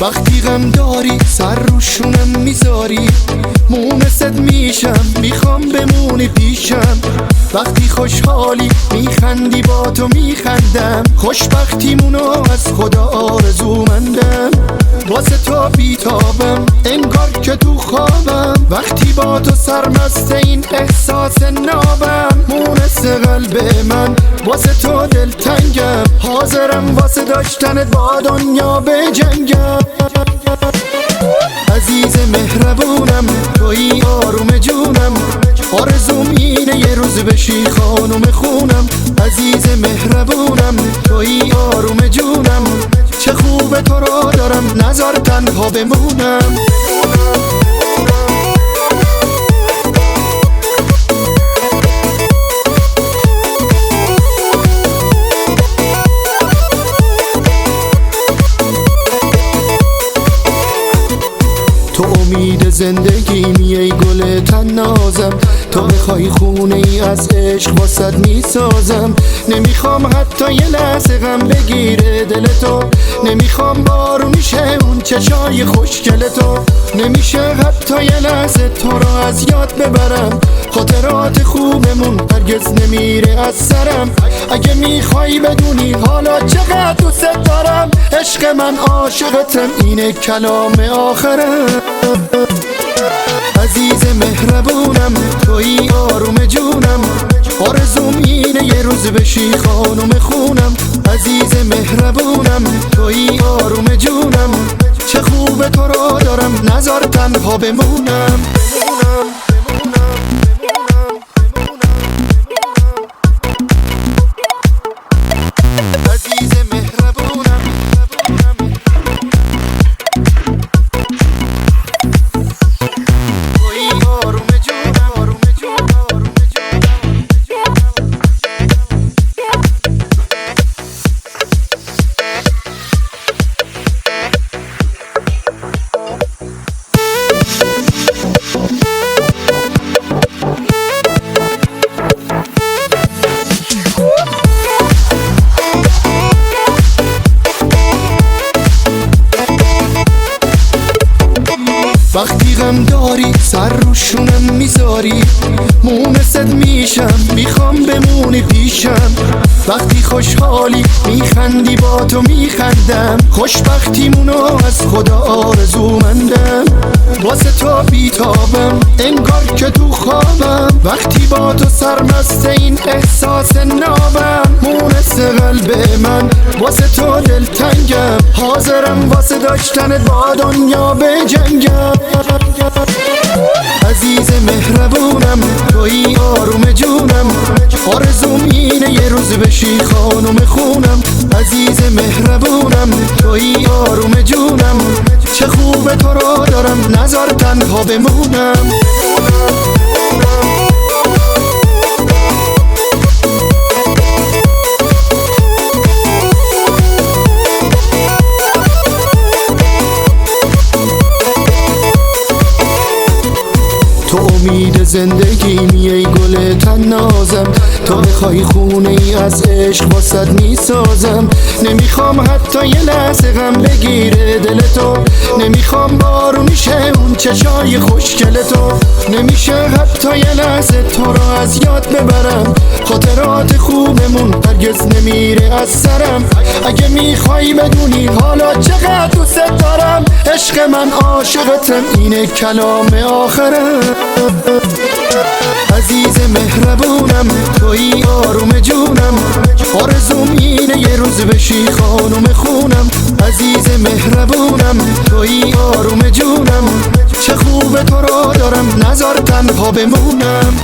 وقتی غم داری سر روشونم میذاری، مونست میشم میخوام بمونی پیشم. وقتی خوشحالی میخندی با تو میخندم، خوشبختیمونو از خدا آرزومندم. واسه تو بیتابم انگار که تو خوابم، وقتی با تو سرمست این احساس نابم. مونست قلب من واسه تو دلتنگم، حاضرم واسه داشتنت با دنیا بجنگم. عزیز مهربونم تویی آروم جونم، آرزوم اینه یه روز بشی خانم خونم. عزیز مهربونم تویی آروم جونم، چه خوبه تو رو دارم نذار تنها بمونم. تو امید زندگیم ای گل تنازم، تو بخوای خونه ای از عشق واسد میسازم. نمیخوام حتی یه لحظه غم بگیره دل تو، نمیخوام بارونی شه اون چشای خوشگل تو. نمیشه حتی یه لحظه تو رو از یاد ببرم، خاطرات خوبمون هرگز نمیره از سرم. اگه میخوای بدونی حالا چقدر دوست دارم، عشق من عاشقتم اینه کلام آخرم. عزیز مهربونم تویی آروم جونم، آرزوم اینه یه روز بشی خانم خونم. عزیز مهربونم تویی آروم جونم، چه خوبه تو رو دارم نذار تنها بمونم. عزیز مهربونم تویی آروم جونم، آروم جونم، آروم وقتی غم داری سر روشونم میذاری، مونست میشم میخوام بمونی پیشم. وقتی خوشحالی میخندی با تو میخندم، خوشبختیمونو از خدا آرزومندم. واسه تو بیتابم انگار که تو خوابم، وقتی با تو سرمست این احساس نابم. مونست قلب من واسه تو دلتنگم، حاضرم واسه داشتنت با دنیا بجنگم. عزیز مهربونم تویی آروم جونم، آرزوم اینه یه روز بشی خانم خونم. عزیز مهربونم تویی آروم جونم، چه خوبه تو رو دارم نذار تنها بمونم. تو امید زندگیم ای گل تنازم، تو بخوای خونه ای از عشق واسد میسازم. نمیخوام حتی یه لحظه غم بگیره دل تو، نمیخوام بارونی شه اون چشای خوشگل تو. نمیشه حتی یه لحظه تو رو از یاد ببرم، خاطرات خوبمون هرگز نمیره از سرم. اگه میخوای بدونی حالا چقدر دوست دارم، عشق من عاشقتم اینه کلام آخرم. عزیز مهربونم تویی آروم جونم، آرزوم اینه یه روز بشی خانم خونم. عزیز مهربونم تویی آروم جونم، چه خوبه تو رو دارم نذار تنها بمونم.